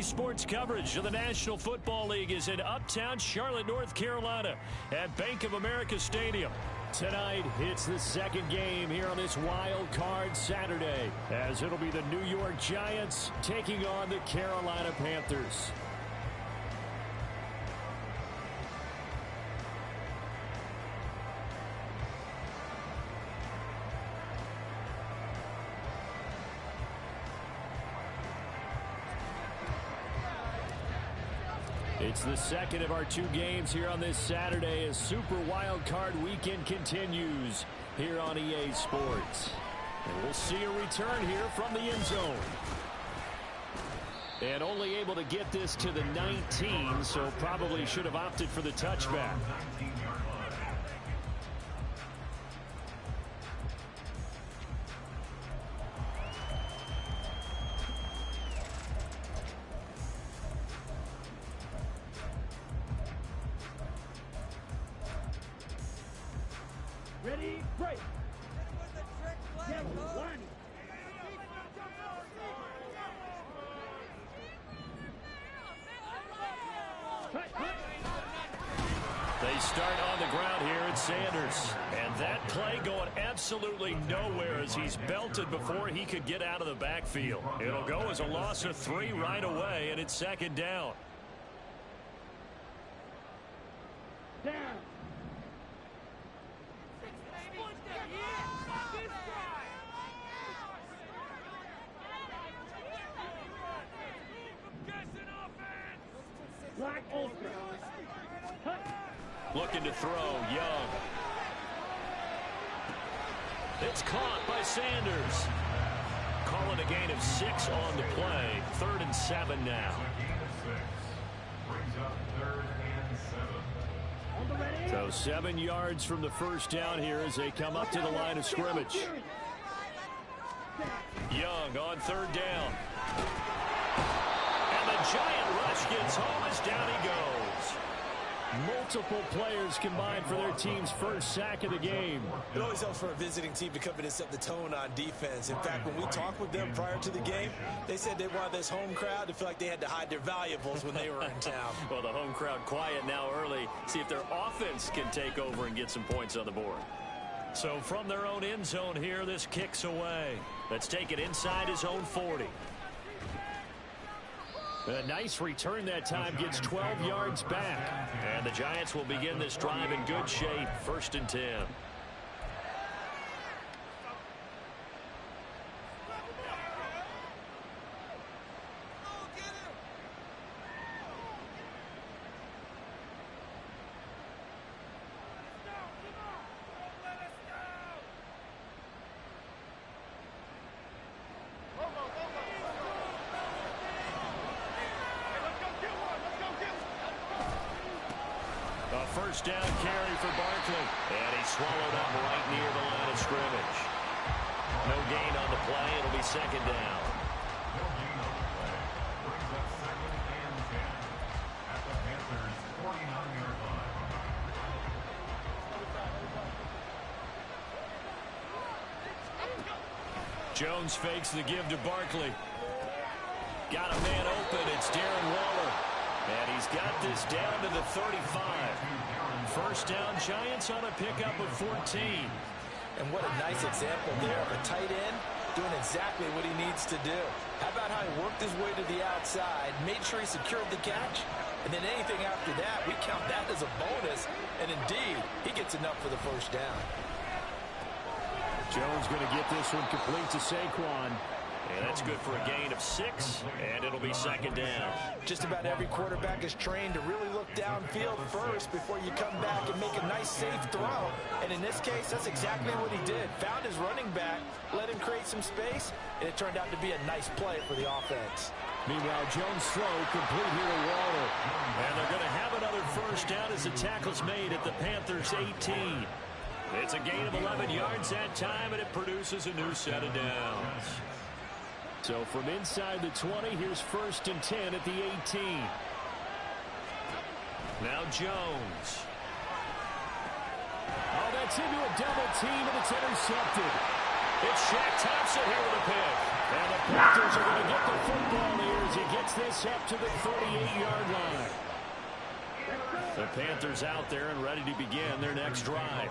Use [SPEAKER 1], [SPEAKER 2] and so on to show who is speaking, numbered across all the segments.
[SPEAKER 1] EA Sports coverage of the National Football League is in uptown Charlotte, North Carolina at Bank of America Stadium. Tonight, it's the second game here on this Wild Card Saturday, as it'll be the New York Giants taking on the Carolina Panthers. It's the second of our two games here on this Saturday as Super Wild Card Weekend continues here on EA Sports. And we'll see a return here from the end zone. And only able to get this to the 19, so probably should have opted for the touchback.
[SPEAKER 2] Ready, break.
[SPEAKER 1] They start on the ground here at Sanders. And that play going absolutely nowhere as he's belted before he could get out of the backfield. It'll go as a loss of 3 right away, and it's second down.
[SPEAKER 2] Down. Black Ultra.
[SPEAKER 1] Looking to throw, Young. It's caught by Sanders. Calling a gain of 6 on the play. 3rd and 7 now. So 7 yards from the first down here as they come up to the line of scrimmage. Young on 3rd down. And the giant rush gets home as down he goes. Multiple players combined for their team's first sack of the game.
[SPEAKER 3] It always helps for a visiting team to come in and set the tone on defense. In fact, when we talked with them prior to the game, they said they wanted this home crowd to feel like they had to hide their valuables when they were in town.
[SPEAKER 1] Well, the home crowd quiet now early. See if their offense can take over and get some points on the board. So from their own end zone here, this kicks away. Let's take it inside his own 40. A nice return that time, gets 12 yards back. And the Giants will begin this drive in good shape, 1st and 10. First down carry for Barkley. And he swallowed up right near the line of scrimmage. No gain on the play. It'll be 2nd down. Jones fakes the give to Barkley. Got a man open. It's Darren Waller. And he's got this down to the 35. First down, Giants on a pickup of 14.
[SPEAKER 3] And what a nice example there of a tight end doing exactly what he needs to do. How about how he worked his way to the outside, made sure he secured the catch, and then anything after that, we count that as a bonus. And indeed, he gets enough for the first down.
[SPEAKER 1] Jones going to get this one complete to Saquon. And that's good for a gain of 6, and it'll be 2nd down.
[SPEAKER 3] Just about every quarterback is trained to really look downfield first before you come back and make a nice, safe throw. And in this case, that's exactly what he did. Found his running back, let him create some space, and it turned out to be a nice play for the offense.
[SPEAKER 1] Meanwhile, Jones' throw complete here to Waller. And they're going to have another first down as the tackle's made at the Panthers' 18. It's a gain of 11 yards that time, and it produces a new set of downs. So from inside the 20, here's 1st and 10 at the 18. Now Jones. Oh, that's into a double team, and it's intercepted. It's Shaq Thompson here with a pick. And the Panthers are going to get the football here as he gets this up to the 38-yard line. The Panthers out there and ready to begin their next drive.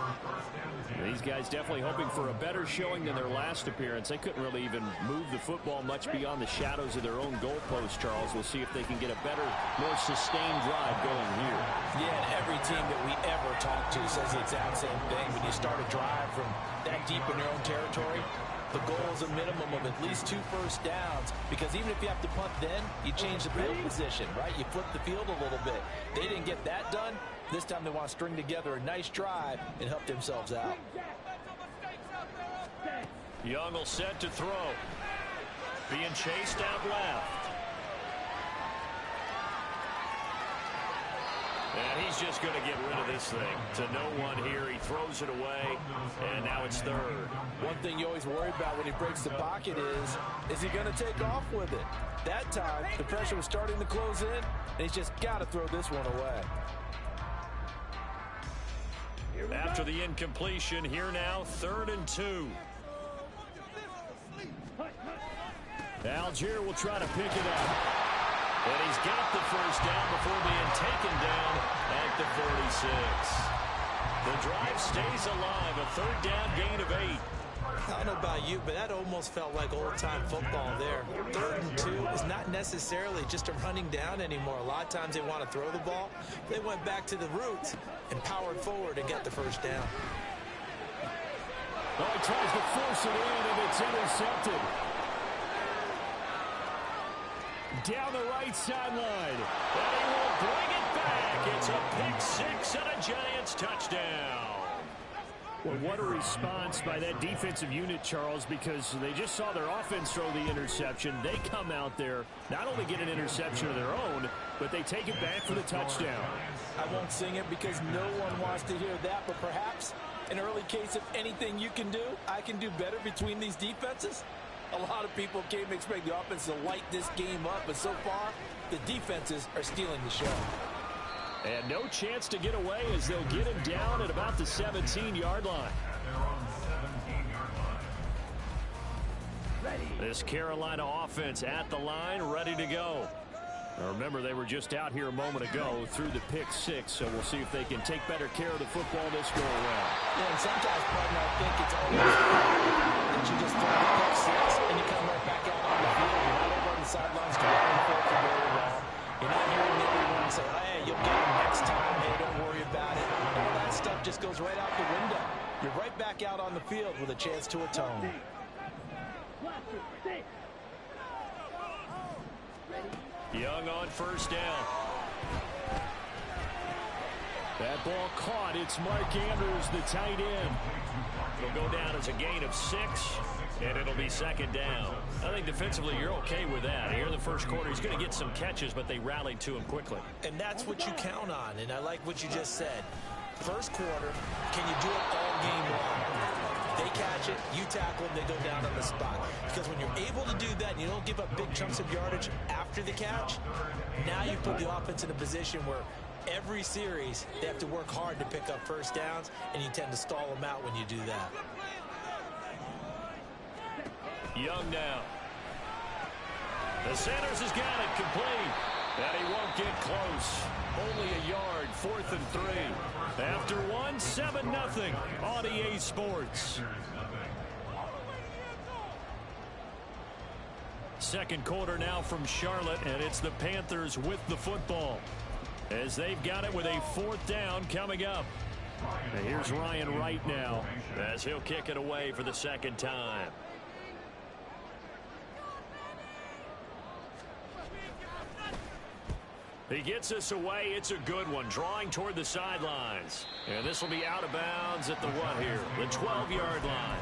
[SPEAKER 1] These guys definitely hoping for a better showing than their last appearance. They couldn't really even move the football much beyond the shadows of their own goalpost, Charles. We'll see if they can get a better, more sustained drive going here.
[SPEAKER 3] Yeah, and every team that we ever talk to says the exact same thing. When you start a drive from that deep in your own territory, the goal is a minimum of at least 2 first downs, because even if you have to punt then, you change the field position, right? You flip the field a little bit. They didn't get that done. This time they want to string together a nice drive and help themselves out.
[SPEAKER 1] Young will set to throw. Being chased out left. And he's just going to get rid of this thing. To no one here. He throws it away, and now it's third.
[SPEAKER 3] One thing you always worry about when he breaks the pocket is he going to take off with it? That time, the pressure was starting to close in, and he's just got to throw this one away.
[SPEAKER 1] After the incompletion, here now, 3rd and 2. Algier will try to pick it up. And he's got the first down before being taken down at the 46. The drive stays alive, a 3rd down gain of 8.
[SPEAKER 4] I don't know about you, but that almost felt like old-time football there. 3rd and 2 is not necessarily just a running down anymore. A lot of times they want to throw the ball. They went back to the roots and powered forward and got the first down.
[SPEAKER 1] Oh, he tries to force it in, and it's intercepted. Down the right sideline. And he will bring it back. It's a pick 6 and a Giants touchdown. Well, what a response by that defensive unit, Charles, because they just saw their offense throw the interception. They come out there, not only get an interception of their own, but they take it back for the touchdown.
[SPEAKER 3] I won't sing it because no one wants to hear that, but perhaps an early case of anything you can do, I can do better between these defenses. A lot of people came to expect the offense to light this game up, but so far, the defenses are stealing the show.
[SPEAKER 1] And no chance to get away as they'll get him down at about the 17-yard line. This Carolina offense at the line, ready to go. Now remember, they were just out here a moment ago through the pick 6, so we'll see if they can take better care of the football this go around.
[SPEAKER 3] Yeah, and sometimes, partner, I think it's always that you just throw the pick 6 and you come right back out on the field. You're not over on the sidelines going for it for very long. You're not hearing everyone say, hey, you'll get him next time. Hey, don't worry about it. All that stuff just goes right out the window. You're right back out on the field with a chance to atone.
[SPEAKER 1] Young on first down. That ball caught. It's Mark Andrews, the tight end. It'll go down as a gain of 6, and it'll be 2nd down. I think defensively you're okay with that. Here in the first quarter, he's going to get some catches, but they rallied to him quickly.
[SPEAKER 4] And that's what you count on, and I like what you just said. First quarter, can you do it all game long? They catch it, you tackle them, they go down on the spot. Because when you're able to do that and you don't give up big chunks of yardage after the catch, now you put the offense in a position where every series they have to work hard to pick up first downs, and you tend to stall them out when you do that.
[SPEAKER 1] Young now. The Sanders has got it complete. And he won't get close. Only a yard, 4th and 3. After 1, 7-0 on EA Sports. Second quarter now from Charlotte, and it's the Panthers with the football, as they've got it with a 4th down coming up. And here's Ryan Wright now, as he'll kick it away for the 2nd time. He gets us away. It's a good one, drawing toward the sidelines. And this will be out of bounds at the what here? The 12-yard line.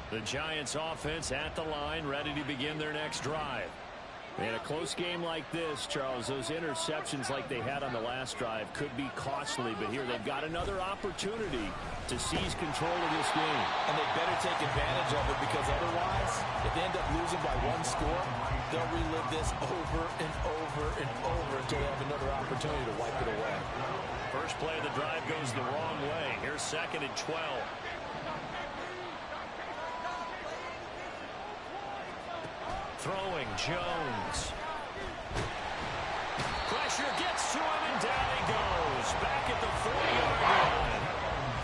[SPEAKER 1] The Giants offense at the line, ready to begin their next drive. In a close game like this, Charles, those interceptions like they had on the last drive could be costly, but here they've got another opportunity to seize control of this game.
[SPEAKER 3] And they better take advantage of it, because otherwise, if they end up up losing by 1 score, they'll relive this over and over and over until they have another opportunity to wipe it away.
[SPEAKER 1] First play of the drive goes the wrong way. Here's 2nd and 12. Throwing Jones. Pressure gets to him, and down he goes. Back at the 40-yard line.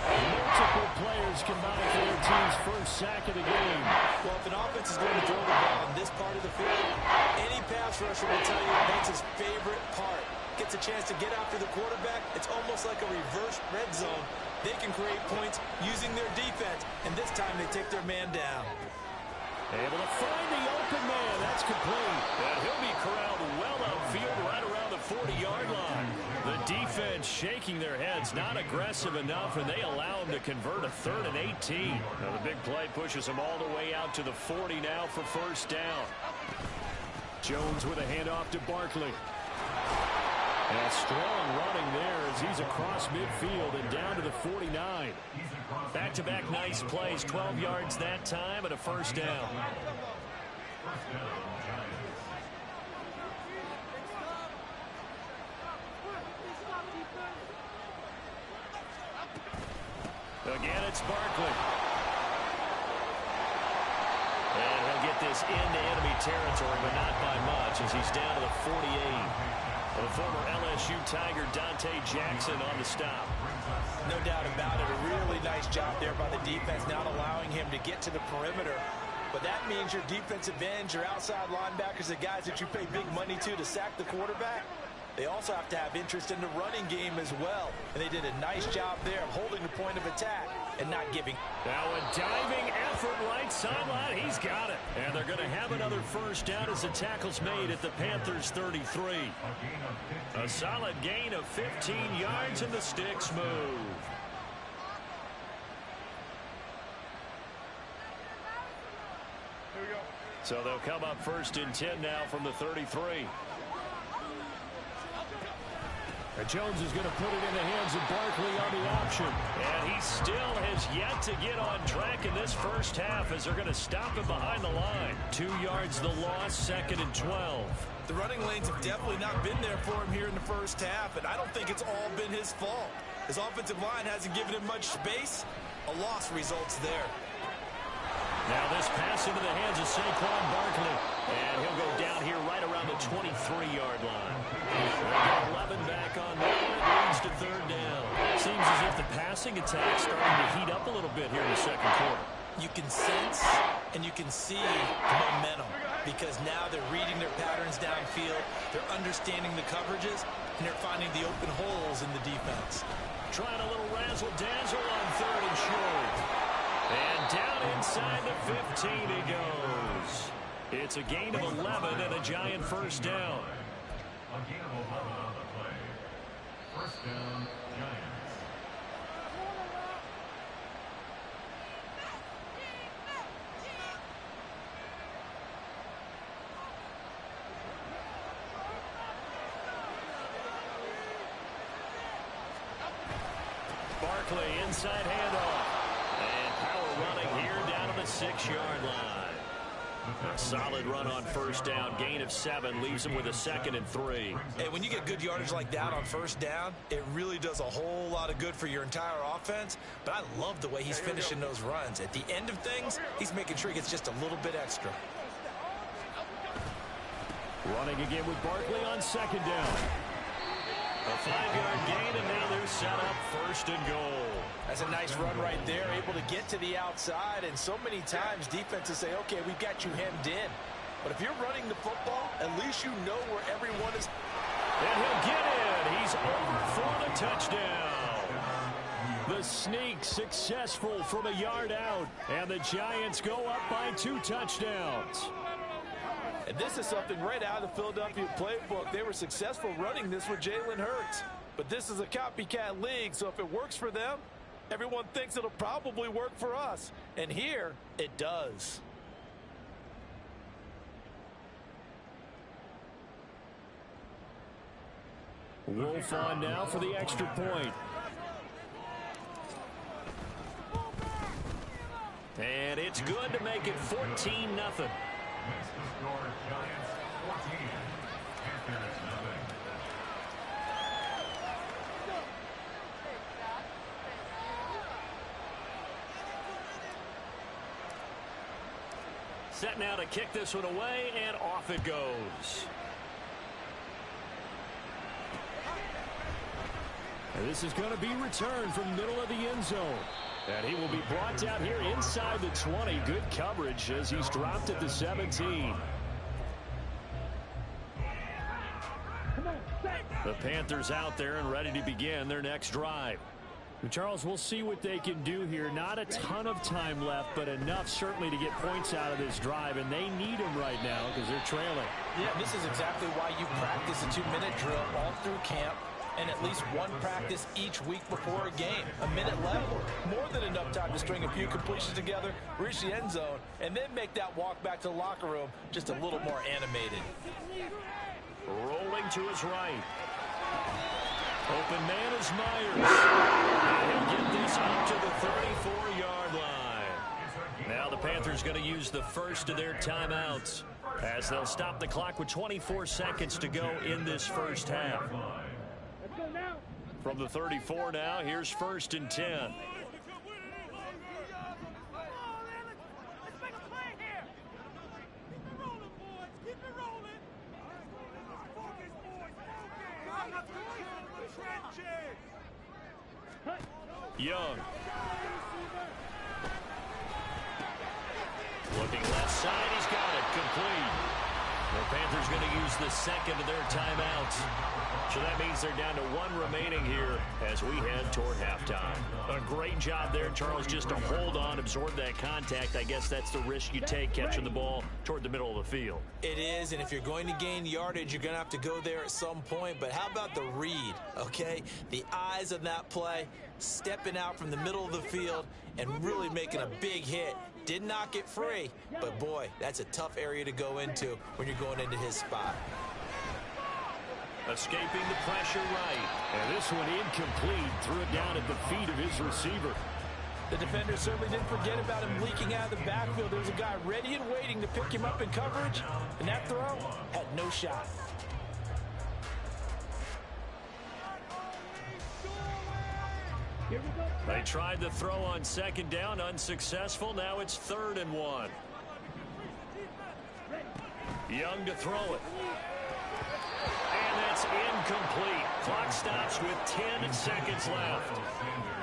[SPEAKER 2] Multiple players combined for their team's first sack of the game.
[SPEAKER 4] Well, if an offense is going to throw the ball on this part of the field, any pass rusher will tell you that's his favorite part. Gets a chance to get after the quarterback. It's almost like a reverse red zone. They can create points using their defense, and this time they take their man down.
[SPEAKER 1] Able to find the open man. That's complete. And he'll be corralled well outfield right around the 40-yard line. The defense shaking their heads, not aggressive enough, and they allow him to convert a 3rd and 18. Now the big play pushes him all the way out to the 40 now for first down. Jones with a handoff to Barkley. And strong running there as he's across midfield and down to the 49. Back-to-back nice plays, 12 yards that time and a first down. Again, it's Barkley. And he'll get this into enemy territory, but not by much as he's down to the 48. The former LSU Tiger Dante Jackson on the stop.
[SPEAKER 3] No doubt about it. A really nice job there by the defense, not allowing him to get to the perimeter. But that means your defensive ends, your outside linebackers, the guys that you pay big money to sack the quarterback, they also have to have interest in the running game as well. And they did a nice job there of holding the point of attack and not giving.
[SPEAKER 1] Now a diving effort right sideline. He's got it. And they're going to have another first down as the tackle's made at the Panthers' 33. A solid gain of 15 yards and the sticks move. So they'll come up 1st and 10 now from the 33.
[SPEAKER 2] And Jones is going to put it in the hands of Barkley on the option.
[SPEAKER 1] And he still has yet to get on track in this first half as they're going to stop him behind the line. 2 yards the loss, 2nd and 12.
[SPEAKER 3] The running lanes have definitely not been there for him here in the first half, and I don't think it's all been his fault. His offensive line hasn't given him much space. A loss results there.
[SPEAKER 1] Now this pass into the hands of Saquon Barkley. And he'll go down here right around the 23-yard line. 11 back on that one. It leads to 3rd down. Seems as if the passing attack's starting to heat up a little bit here in the 2nd quarter.
[SPEAKER 3] You can sense and you can see the momentum because now they're reading their patterns downfield. They're understanding the coverages, and they're finding the open holes in the defense.
[SPEAKER 1] Trying a little razzle-dazzle on 3rd and short. And down inside the 15 he goes. It's a gain of 11 and a giant first down.
[SPEAKER 5] A gain of 11 on the play. First down, Giants.
[SPEAKER 1] Barkley inside handoff. And power running here down to the 6-yard line. A solid run on first down. Gain of 7 leaves him with a 2nd and 3.
[SPEAKER 3] Hey, when you get good yardage like that on first down, it really does a whole lot of good for your entire offense. But I love the way he's finishing those runs. At the end of things, he's making sure he gets just a little bit extra.
[SPEAKER 1] Running again with Barkley on 2nd down. A 5-yard gain, and now they're set up 1st and goal.
[SPEAKER 3] That's a nice run right there, able to get to the outside. And so many times defenses say, okay, we've got you hemmed in. But if you're running the football, at least you know where everyone is.
[SPEAKER 1] And he'll get in. He's over for the touchdown. The sneak successful from a yard out. And the Giants go up by 2 touchdowns.
[SPEAKER 6] And this is something right out of the Philadelphia playbook. They were successful running this with Jalen Hurts. But this is a copycat league, so if it works for them, everyone thinks it'll probably work for us. And here, it does.
[SPEAKER 1] Wolf on now for the extra point. And it's good to make it 14-0.
[SPEAKER 5] Makes the score Giants 14. Panthers nothing.
[SPEAKER 1] Set now to kick this one away, and off it goes.
[SPEAKER 2] And this is going to be returned from the middle of the end zone. And he will be brought down here inside the 20. Good coverage as he's dropped at the 17.
[SPEAKER 1] The Panthers out there and ready to begin their next drive.
[SPEAKER 2] Charles, we'll see what they can do here. Not a ton of time left, but enough certainly to get points out of this drive, and they need them right now because they're trailing.
[SPEAKER 3] Yeah, this is exactly why you practice a 2-minute drill all through camp and at least one practice each week before a game. A minute left, more than enough time to string a few completions together, reach the end zone, and then make that walk back to the locker room just a little more animated.
[SPEAKER 1] Rolling to his right. Open man is Myers. And he'll get this up to the 34-yard line. Now the Panthers going to use the first of their timeouts as they'll stop the clock with 24 seconds to go in this first half. From the 34 now, here's 1st and 10. Young. Looking left side, he's got it, complete. The Panthers going to use the second of their timeouts. So that means they're down to one remaining here as we head toward halftime. A great job there, Charles, just to hold on, absorb that contact. I guess that's the risk you take catching the ball toward the middle of the field.
[SPEAKER 3] It is, and if you're going to gain yardage, you're going to have to go there at some point. But how about the read, okay? The eyes of that play, stepping out from the middle of the field and really making a big hit. Did not get free, but boy, that's a tough area to go into when you're going into his spot.
[SPEAKER 1] Escaping the pressure right.
[SPEAKER 2] And this one incomplete. Threw it down at the feet of his receiver.
[SPEAKER 6] The defender certainly didn't forget about him leaking out of the backfield. There was a guy ready and waiting to pick him up in coverage, and that throw had no shot.
[SPEAKER 1] They tried the throw on second down, unsuccessful. Now it's 3rd and 1. Young to throw it. And that's incomplete. Clock stops with 10 seconds left.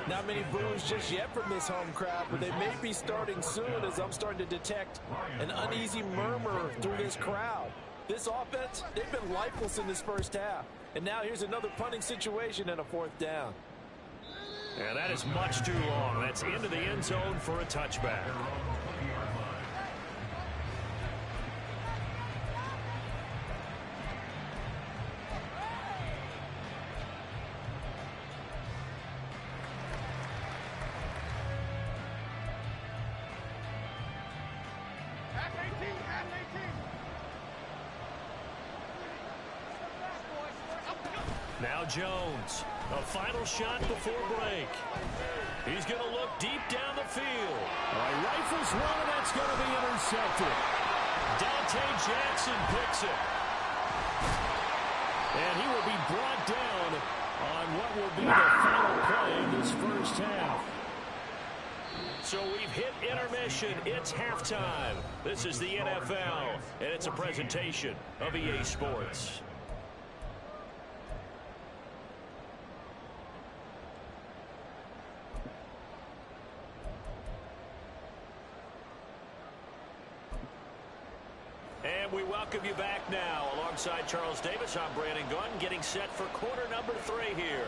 [SPEAKER 6] Not many boos just yet from this home crowd, but they may be starting soon as I'm starting to detect an uneasy murmur through this crowd. This offense, they've been lifeless in this first half. And now here's another punting situation and a 4th down.
[SPEAKER 1] And that is much too long. That's into the end zone for a touchback. Now Jones, a final shot before break. He's going to look deep down the field.
[SPEAKER 2] Rifles one, and that's going to be intercepted.
[SPEAKER 1] Dante Jackson picks it.
[SPEAKER 2] And he will be brought down on what will be the final play in this first half.
[SPEAKER 1] So we've hit intermission. It's halftime. This is the NFL, and it's a presentation of EA Sports. And we welcome you back now. Alongside Charles Davis, I'm Brandon Gunn, getting set for quarter number 3 here.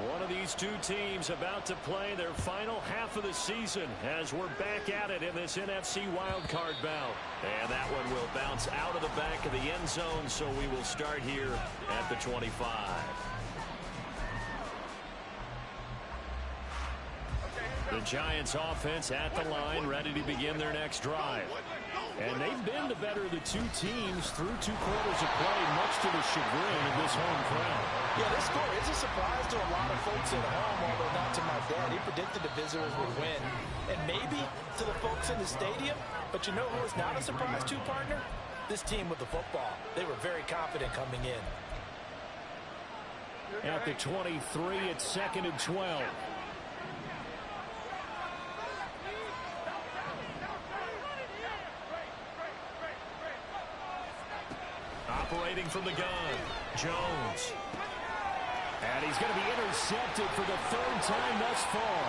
[SPEAKER 1] One of these two teams about to play their final half of the season as we're back at it in this NFC wildcard bout. And that one will bounce out of the back of the end zone, so we will start here at the 25. The Giants offense at the line, ready to begin their next drive.
[SPEAKER 2] And they've been the better of the two teams through 2 quarters of play, much to the chagrin of this home crowd.
[SPEAKER 3] Yeah, this score is a surprise to a lot of folks at home, although not to my dad. He predicted the visitors would win. And maybe to the folks in the stadium, but you know who is not a surprise to, partner? This team with the football. They were very confident coming in.
[SPEAKER 2] At the 23, it's 2nd and 12.
[SPEAKER 1] Operating from the gun, Jones.
[SPEAKER 2] And he's going to be intercepted for the 3rd time thus far.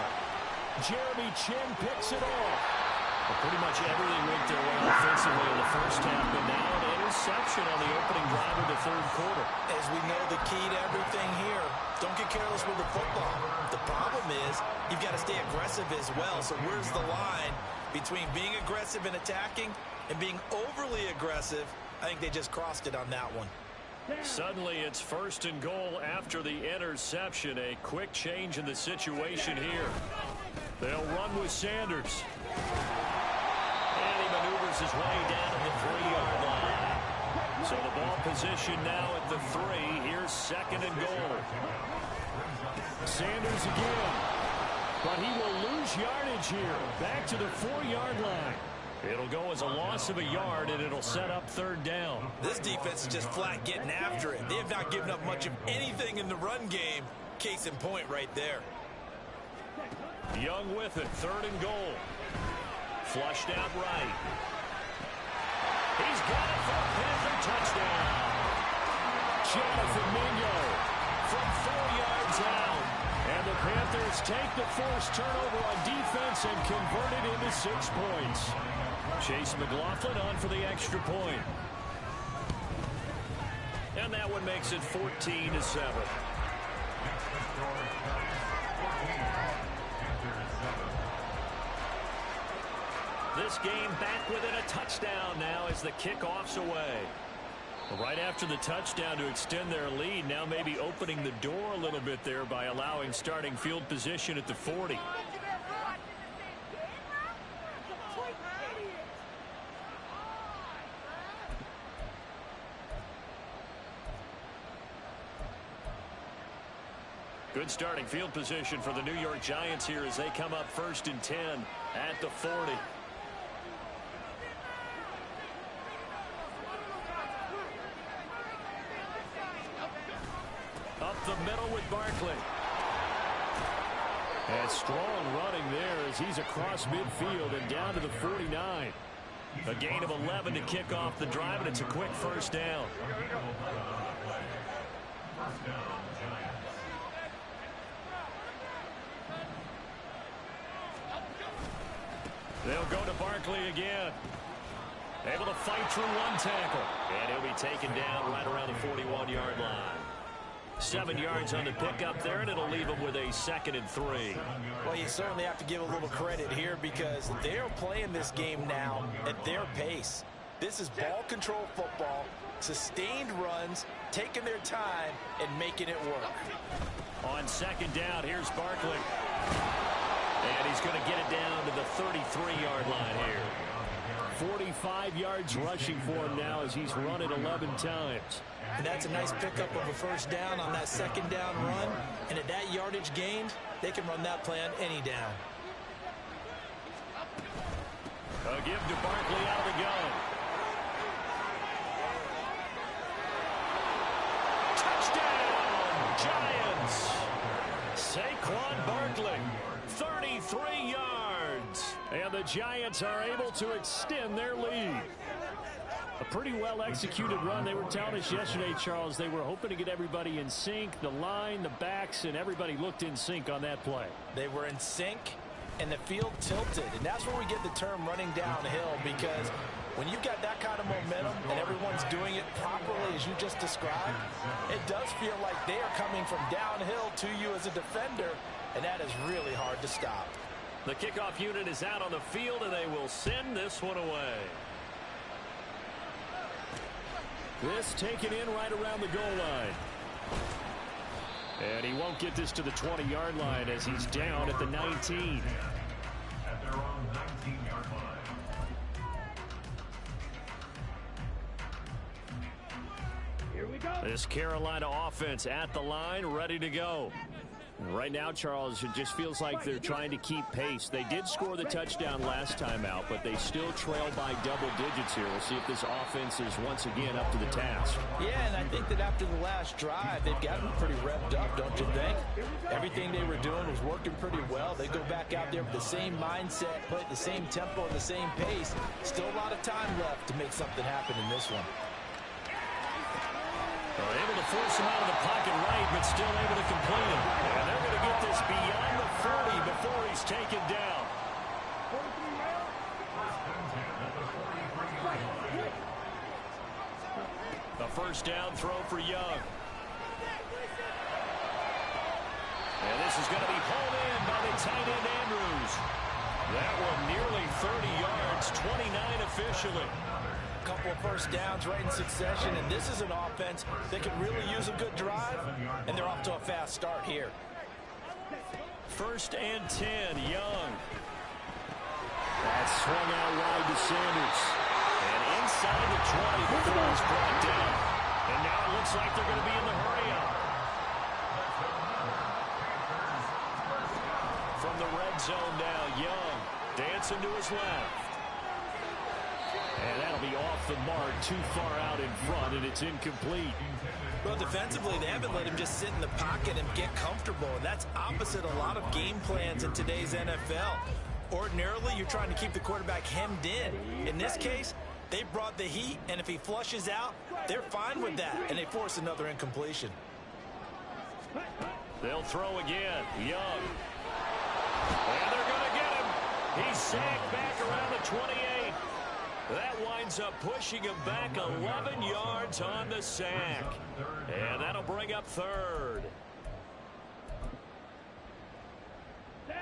[SPEAKER 2] Jeremy Chin picks it off.
[SPEAKER 1] Well, pretty much everything went their way offensively in the first half, but now an interception on the opening drive of the 3rd quarter.
[SPEAKER 3] As we know, the key to everything here, don't get careless with the football. The problem is you've got to stay aggressive as well. So where's the line between being aggressive and attacking and being overly aggressive? I think they just crossed it on that one.
[SPEAKER 1] Suddenly it's 1st and goal after the interception. A quick change in the situation here. They'll run with Sanders. And he maneuvers his way down to the 3-yard line. So the ball position now at the 3. Here's 2nd and goal.
[SPEAKER 2] Sanders again. But he will lose yardage here. Back to the 4-yard line.
[SPEAKER 1] It'll go as a loss of a yard, and it'll set up 3rd down.
[SPEAKER 3] This defense is just flat getting after it. They have not given up much of anything in the run game. Case in point right there.
[SPEAKER 1] Young with it, 3rd and goal. Flushed out right. He's got it for a Panther touchdown.
[SPEAKER 2] Jonathan Mingo from 4 yards out. And the Panthers take the forced turnover on defense and convert it into 6 points.
[SPEAKER 1] Chase McLaughlin on for the extra point. And that one makes it 14-7. This game back within a touchdown now as the kickoff's away. Right after the touchdown to extend their lead, now maybe opening the door a little bit there by allowing starting field position at the 40. Good starting field position for the New York Giants here as they come up 1st and 10 at the 40. Up the middle with Barkley.
[SPEAKER 2] And strong running there as he's across midfield and down to the 49.
[SPEAKER 1] A gain of 11 to kick off the drive, and it's a quick 1st down. They'll go to Barkley again. Able to fight through one tackle. And he'll be taken down right around the 41-yard line. 7 yards on the pickup there, and it'll leave him with a 2nd and 3.
[SPEAKER 3] Well, you certainly have to give a little credit here because they're playing this game now at their pace. This is ball control football, sustained runs, taking their time, and making it work.
[SPEAKER 1] On 2nd down, here's Barkley. And he's going to get it down to the 33-yard line here.
[SPEAKER 2] 45 yards rushing for him now as he's run it 11 times.
[SPEAKER 3] And that's a nice pickup of a 1st down on that 2nd down run. And at that yardage gained, they can run that play on any down.
[SPEAKER 1] A give to Barkley out of the gun. Touchdown, Giants! Saquon Barkley, 33 yards.
[SPEAKER 2] And the Giants are able to extend their lead. A pretty well-executed run. They were telling us yesterday, Charles, they were hoping to get everybody in sync, the line, the backs, and everybody looked in sync on that play.
[SPEAKER 3] They were in sync, and the field tilted. And that's where we get the term running downhill, because when you've got that kind of momentum and everyone's doing it properly as you just described, it does feel like they are coming from downhill to you as a defender, and that is really hard to stop.
[SPEAKER 1] The kickoff unit is out on the field, and they will send this one away.
[SPEAKER 2] This taken in right around the goal line. And he won't get this to the 20-yard line as he's down at the 19.
[SPEAKER 5] At their own 19-yard line.
[SPEAKER 2] This Carolina offense at the line, ready to go. Right now, Charles, it just feels like they're trying to keep pace. They did score the touchdown last time out, but they still trail by double digits here. We'll see if this offense is once again up to the task.
[SPEAKER 3] Yeah, and I think that after the last drive, they've gotten pretty revved up, don't you think? Everything they were doing was working pretty well. They go back out there with the same mindset, play at the same tempo and the same pace. Still a lot of time left to make something happen in this one.
[SPEAKER 2] They're able to force him out of the pocket right, but still able to complete it. And they're going to get this beyond the 40 before he's taken down. A first down throw for Young. And this is going to be hauled in by the tight end Andrews. That one nearly 30 yards, 29 officially.
[SPEAKER 3] Couple of first downs right in succession, and this is an offense that could really use a good drive, and they're off to a fast start here.
[SPEAKER 2] First and 10, Young. That's swung out wide to Sanders. And inside the 20 before he's brought down. And now it looks like they're going to be in the hurry-up. From the red zone now, Young dancing to his left. And that'll be off the mark, too far out in front, and it's incomplete.
[SPEAKER 3] Well, defensively, they haven't let him just sit in the pocket and get comfortable. And that's opposite a lot of game plans in today's NFL. Ordinarily, you're trying to keep the quarterback hemmed in. In this case, they brought the heat, and if he flushes out, they're fine with that, and they force another incompletion.
[SPEAKER 2] They'll throw again. Young. And they're going to get him. He's sacked back around the 28. That winds up pushing him back 11 yards on the sack. And that'll bring up third.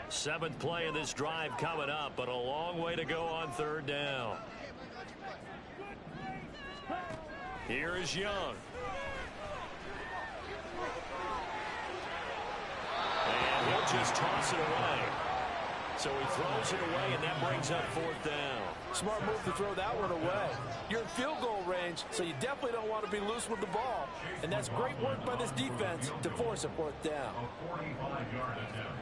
[SPEAKER 2] Seventh play of this drive coming up, but a long way to go on third down. Here is Young. And he'll just toss it away. So he throws it away, and that brings up fourth down.
[SPEAKER 6] Smart move to throw that one away. You're in field goal range, so you definitely don't want to be loose with the ball. And that's great work by this defense to force a fourth down.
[SPEAKER 5] A 45-yard attempt.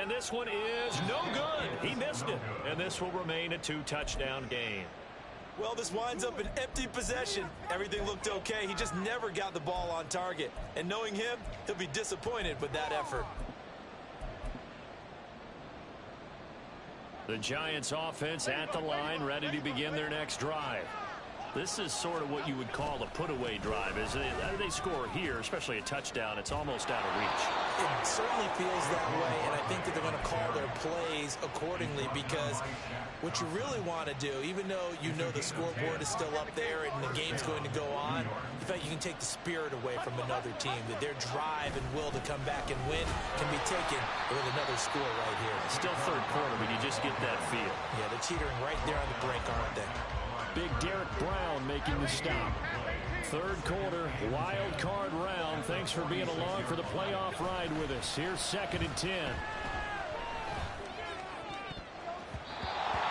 [SPEAKER 2] And this one is no good. He missed it. And this will remain a two-touchdown game.
[SPEAKER 3] Well, this winds up an empty possession. Everything looked okay. He just never got the ball on target. And knowing him, he'll be disappointed with that effort.
[SPEAKER 2] The Giants offense at the line, ready to begin their next drive. This is sort of what you would call a put-away drive, isn't it? They score here, especially a touchdown. It's almost out of reach.
[SPEAKER 3] It certainly feels that way, and I think that they're going to call their plays accordingly, because what you really want to do, even though you know the scoreboard is still up there and the game's going to go on, in fact, you can take the spirit away from another team, that their drive and will to come back and win can be taken with another score right here.
[SPEAKER 2] Still third quarter, but you just get that feel.
[SPEAKER 3] Yeah, they're teetering right there on the break, aren't they?
[SPEAKER 2] Big Derek Brown making the stop. Third quarter, wild card round. Thanks for being along for the playoff ride with us. Here's second and 10.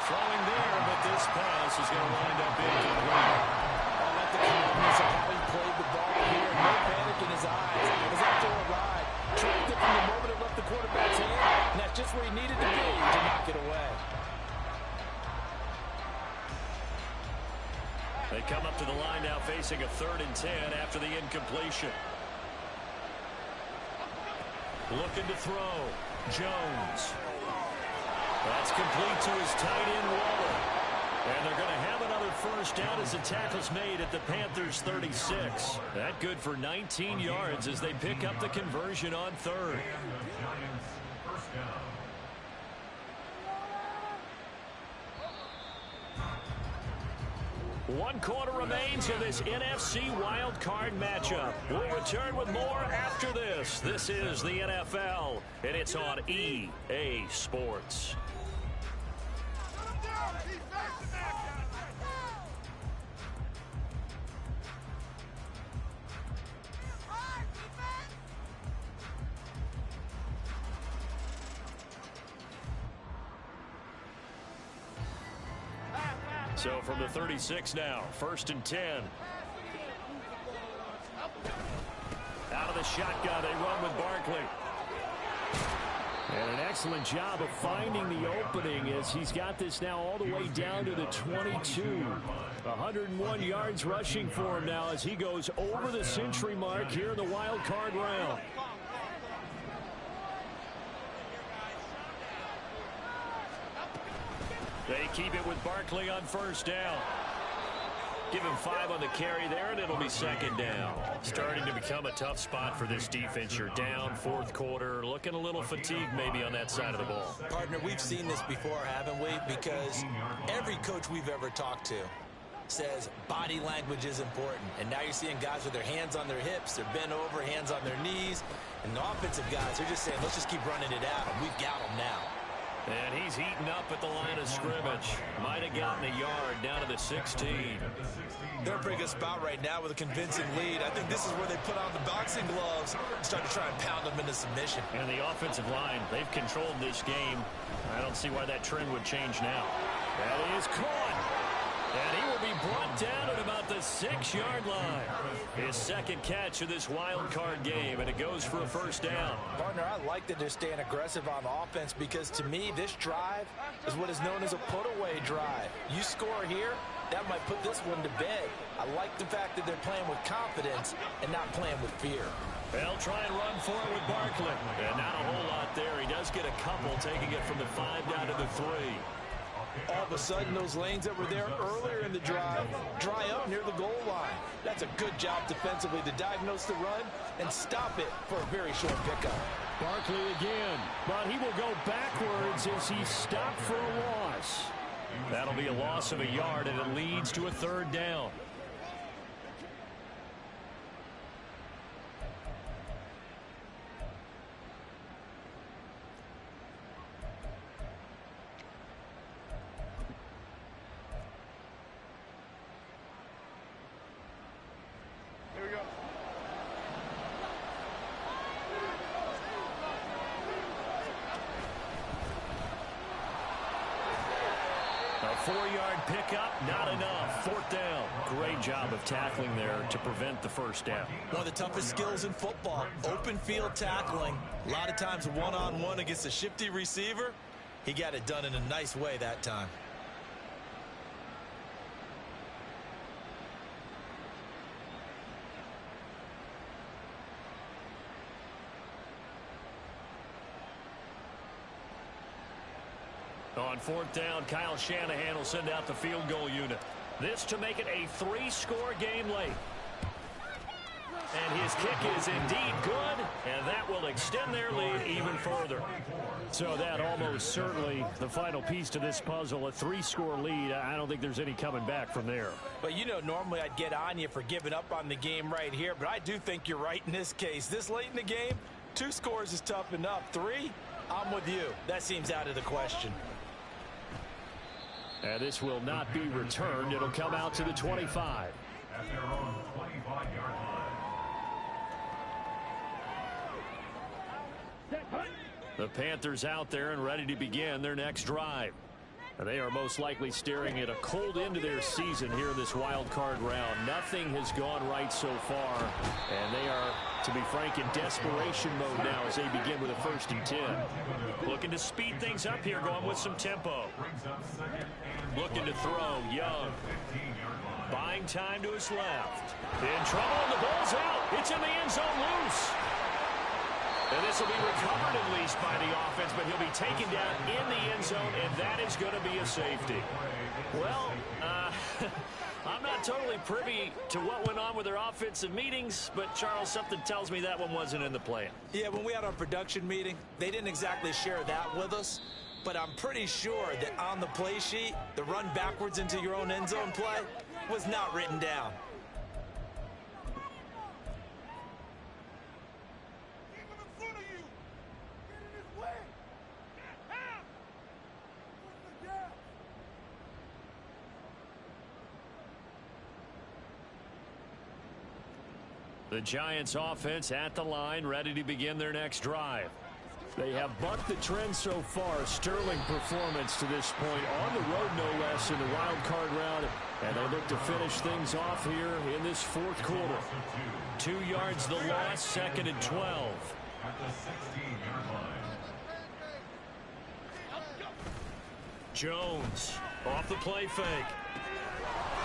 [SPEAKER 2] Throwing there, but this pass is going to wind up incomplete.
[SPEAKER 3] I like the confidence of how he played the ball here. No panic in his eyes. It was up for a ride. Tracked it from the moment it left the quarterback's hand, and that's just where he needed to be to knock it away.
[SPEAKER 2] They come up to the line now facing a 3rd and 10 after the incompletion. Looking to throw. Jones. That's complete to his tight end, Waller. And they're going to have another first down as the tackle's made at the Panthers' 36. That good for 19 yards as they pick up the conversion on third.
[SPEAKER 5] Giants, first down.
[SPEAKER 2] One quarter remains of this NFC wild card matchup. We'll return with more after this. This is the NFL, and it's on EA Sports. So from the 36 now, 1st and 10. Out of the shotgun, they run with Barkley. And an excellent job of finding the opening as he's got this now all the way down to the 22. 101 yards rushing for him now as he goes over the century mark here in the wild card round. They keep it with Barkley on 1st down. Give him 5 on the carry there, and it'll be 2nd down. Starting to become a tough spot for this defense. You're down 4th quarter, looking a little fatigued maybe on that side of the ball.
[SPEAKER 4] Partner, we've seen this before, haven't we? Because every coach we've ever talked to says body language is important. And now you're seeing guys with their hands on their hips, they're bent over, hands on their knees. And the offensive guys are just saying, let's just keep running it out, and we've got them now.
[SPEAKER 2] And he's heating up at the line of scrimmage. Might have gotten a yard down to the 16.
[SPEAKER 4] They're in a pretty good spot right now with a convincing lead. I think this is where they put on the boxing gloves and start to try and pound them into submission.
[SPEAKER 2] And the offensive line, they've controlled this game. I don't see why that trend would change now. That is caught. And he will be brought down at about the 6-yard line. His 2nd catch of this wild card game, and it goes for a 1st down.
[SPEAKER 4] Partner, I like that they're staying aggressive on offense because to me, this drive is what is known as a put-away drive. You score here, that might put this one to bed. I like the fact that they're playing with confidence and not playing with fear.
[SPEAKER 2] They'll try and run for it with Barkley. And not a whole lot there. He does get a couple, taking it from the 5 down to the 3.
[SPEAKER 4] All of a sudden, those lanes that were there earlier in the drive dry up near the goal line. That's a good job defensively to diagnose the run and stop it for a very short pickup.
[SPEAKER 2] Barkley again, but he will go backwards as he stopped for a loss. That'll be a loss of a yard, and it leads to a 3rd down. A 4-yard pickup, not enough. 4th down. Great job of tackling there to prevent the 1st down.
[SPEAKER 4] One of the toughest skills in football, open field tackling. A lot of times one-on-one against a shifty receiver. He got it done in a nice way that time.
[SPEAKER 2] On 4th down, Kyle Shanahan will send out the field goal unit. This to make it a 3-score game late. And his kick is indeed good, and that will extend their lead even further. So that almost certainly the final piece to this puzzle, a 3-score lead. I don't think there's any coming back from there.
[SPEAKER 4] But you know, normally I'd get on you for giving up on the game right here, but I do think you're right in this case. This late in the game, 2 scores is tough enough. 3, I'm with you. That seems out of the question.
[SPEAKER 2] And this will not be returned. It'll come out to the 25.
[SPEAKER 5] At their own 25-yard line.
[SPEAKER 2] The Panthers out there and ready to begin their next drive. And they are most likely staring at a cold end to their season here in this wild card round. Nothing has gone right so far. And they are, to be frank, in desperation mode now as they begin with a 1st and 10. Looking to speed things up here, going with some tempo. Looking to throw, Young. Buying time to his left. In trouble, and the ball's out. It's in the end zone loose. And this will be recovered at least by the offense, but he'll be taken down in the end zone, and that is going to be a safety. Well, I'm not totally privy to what went on with their offensive meetings, but, Charles, something tells me that one wasn't in the plan.
[SPEAKER 4] Yeah, when we had our production meeting, they didn't exactly share that with us, but I'm pretty sure that on the play sheet, the run backwards into your own end zone play was not written down.
[SPEAKER 2] The Giants offense at the line, ready to begin their next drive. They have bucked the trend so far. Sterling performance to this point. On the road, no less, in the wild card round. And they look to finish things off here in this fourth quarter.
[SPEAKER 1] 2 yards the loss, 2nd and 12.
[SPEAKER 5] At the 16-yard line.
[SPEAKER 1] Jones off the play fake.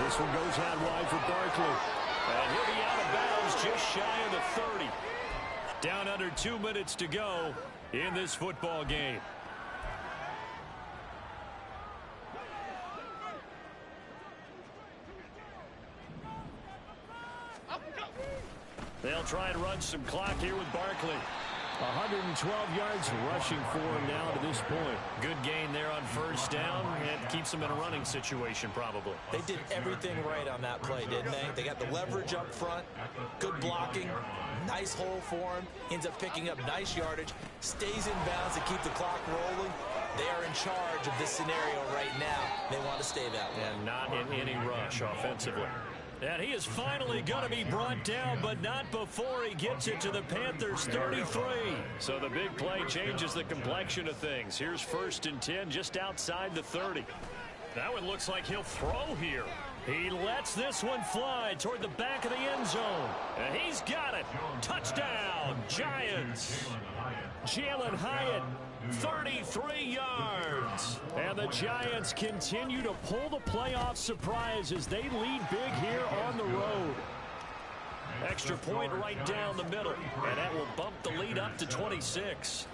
[SPEAKER 2] This one goes out wide for Barkley.
[SPEAKER 1] And he'll be out of bounds just shy of the 30. Down under 2 minutes to go in this football game. They'll try and run some clock here with Barkley.
[SPEAKER 2] 112 yards rushing for him now to this point.
[SPEAKER 1] Good gain there on first down, and keeps them in a running situation probably.
[SPEAKER 4] They did everything right on that play, didn't they? They got the leverage up front, good blocking, nice hole for him, ends up picking up nice yardage, stays in bounds to keep the clock rolling. They are in charge of this scenario right now. They want to stay that way.
[SPEAKER 1] And not in any rush offensively. And he is finally going to be brought down, but not before he gets it to the Panthers' 33. So the big play changes the complexion of things. Here's 1st and 10 just outside the 30. That one looks like he'll throw here. He lets this one fly toward the back of the end zone. And he's got it. Touchdown, Giants. Jalen Hyatt, 33 yards. And the Giants continue to pull the playoff surprise as they lead big here on the road. Extra point right down the middle. And that will bump the lead up to 26.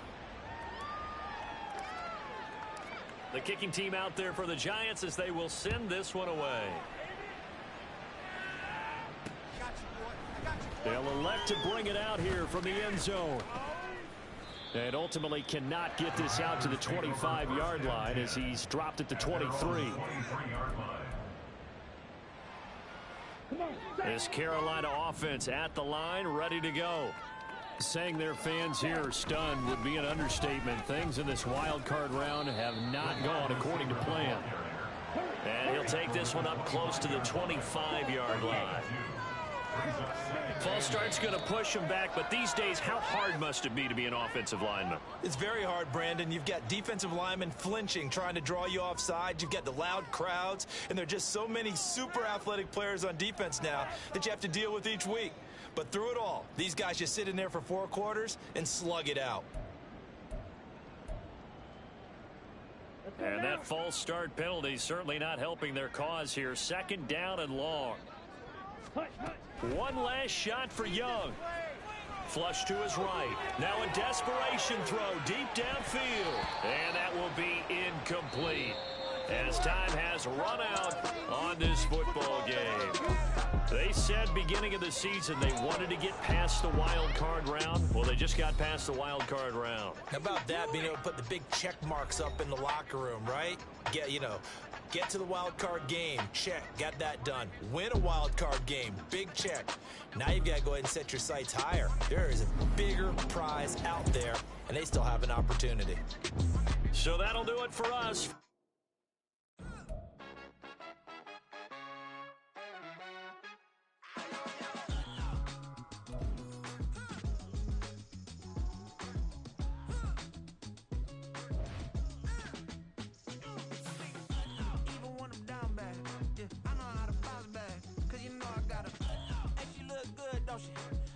[SPEAKER 1] The kicking team out there for the Giants as they will send this one away. They'll elect to bring it out here from the end zone. And ultimately cannot get this out to the 25-yard line as he's dropped at the 23. This Carolina offense at the line, ready to go. Saying their fans here are stunned would be an understatement. Things in this wild card round have not gone according to plan. And he'll take this one up close to the 25-yard line. False start's going to push him back, but these days, how hard must it be to be an offensive lineman?
[SPEAKER 4] It's very hard, Brandon. You've got defensive linemen flinching, trying to draw you offside. You've got the loud crowds, and there are just so many super athletic players on defense now that you have to deal with each week. But through it all, these guys just sit in there for 4 quarters and slug it out.
[SPEAKER 1] And that false start penalty certainly not helping their cause here. 2nd down and long. One last shot for Young. Flush to his right. Now a desperation throw deep downfield. And that will be incomplete as time has run out on this football game. They said beginning of the season they wanted to get past the wild card round. Well, they just got past the wild card round.
[SPEAKER 4] How about that, being able to put the big check marks up in the locker room, right? Get to the wild card game, check, got that done. Win a wild card game, big check. Now you've got to go ahead and set your sights higher. There is a bigger prize out there, and they still have an opportunity.
[SPEAKER 1] So that'll do it for us.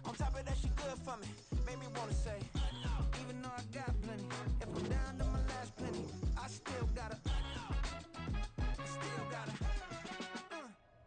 [SPEAKER 7] On top of that, she good for me. Made me wanna say